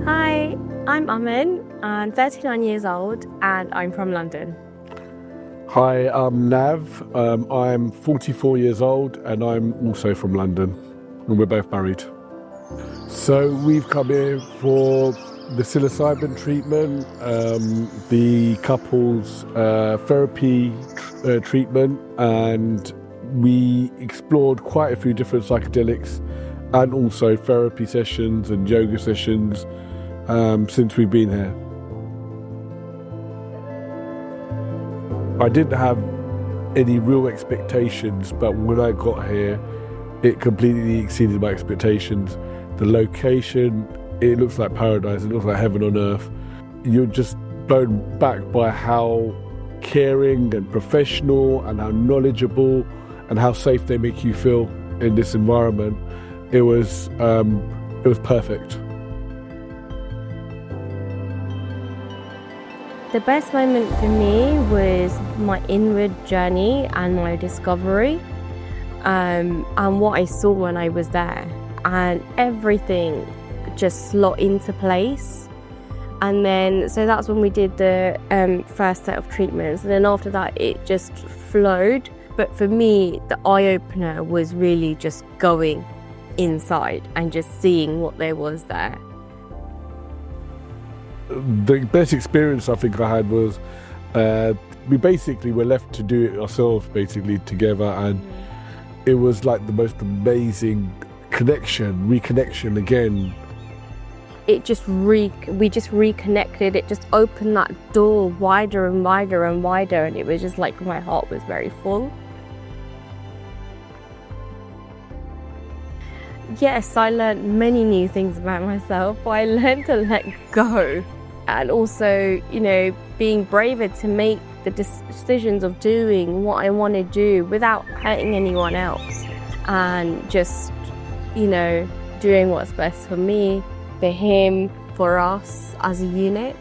Hi, I'm Aman. I'm 39 years old and I'm from London. Hi, I'm Nav. I'm 44 years old and I'm also from London, and we're both married. So we've come here for the psilocybin treatment, the couples therapy treatment, and we explored quite a few different psychedelics and also therapy sessions and yoga sessions since we've been here. I didn't have any real expectations, but when I got here, it completely exceeded my expectations. The location, it looks like paradise, it looks like heaven on earth. You're just blown back by how caring and professional and how knowledgeable and how safe they make you feel in this environment. It was perfect. The best moment for me was my inward journey and my discovery, and what I saw when I was there, and everything just slot into place. And then, so that's when we did the first set of treatments, and then after that it just flowed. But for me, the eye-opener was really just going inside and just seeing what there was there. The best experience I think I had was we basically were left to do it ourselves basically together, and it was like the most amazing reconnection again. It just we just reconnected. It just opened that door wider and wider and wider, and it was just like my heart was very full. Yes, I learned many new things about myself. I learned to let go, and also, being braver to make the decisions of doing what I want to do without hurting anyone else, and just, doing what's best for me, for him, for us as a unit.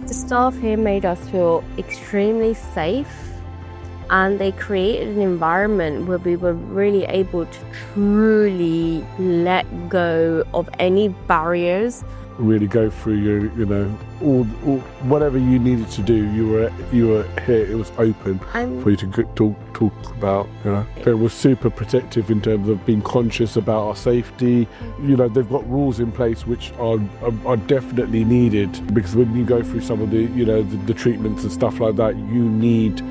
The staff here made us feel extremely safe, and they created an environment where we were really able to truly let go of any barriers. Really go through all whatever you needed to do. You were here. It was open for you to talk about. It was super protective in terms of being conscious about our safety. They've got rules in place which are definitely needed, because when you go through some of the treatments and stuff like that, you need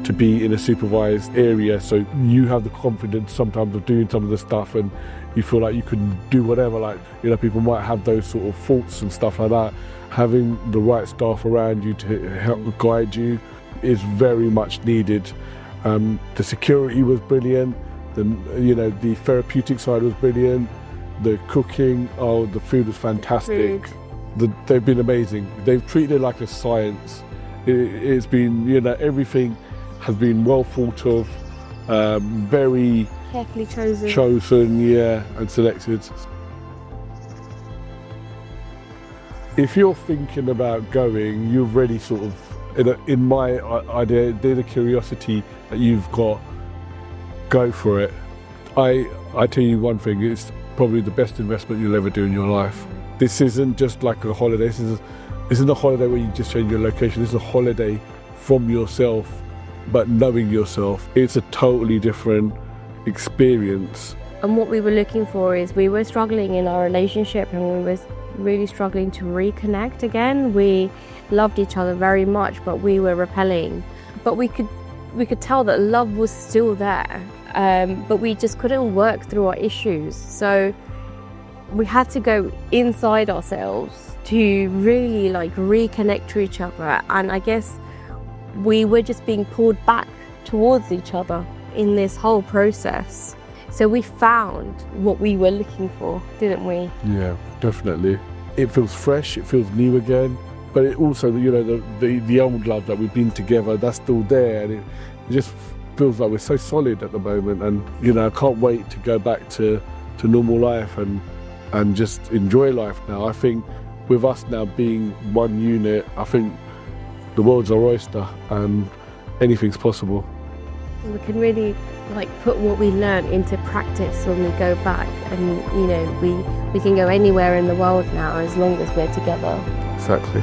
to be in a supervised area, so you have the confidence sometimes of doing some of the stuff, and you feel like you can do whatever. People might have those sort of faults and stuff like that. Having the right staff around you to help guide you is very much needed. The security was brilliant. The therapeutic side was brilliant. The cooking, the food was fantastic. They've been amazing. They've treated it like a science. It's been, everything has been well thought of, very carefully chosen, and selected. If you're thinking about going, you've already sort of, in my idea, the curiosity that you've got, go for it. I tell you one thing, it's probably the best investment you'll ever do in your life. This isn't just like a holiday. This isn't a holiday where you just change your location. This is a holiday from yourself, but knowing yourself. It's a totally different experience. And what we were looking for is, we were struggling in our relationship, and we were really struggling to reconnect again. We loved each other very much, but we were repelling. But we could tell that love was still there, but we just couldn't work through our issues. So we had to go inside ourselves to really reconnect to each other. And I guess we were just being pulled back towards each other in this whole process. So we found what we were looking for, didn't we? Yeah, definitely. It feels fresh, it feels new again, but it also, the old love that we've been together, that's still there, and it just feels like we're so solid at the moment. And I can't wait to go back to normal life and just enjoy life now. I think with us now being one unit, I think the world's our oyster and anything's possible. We can really like put what we learn into practice when we go back, and we can go anywhere in the world now as long as we're together. Exactly.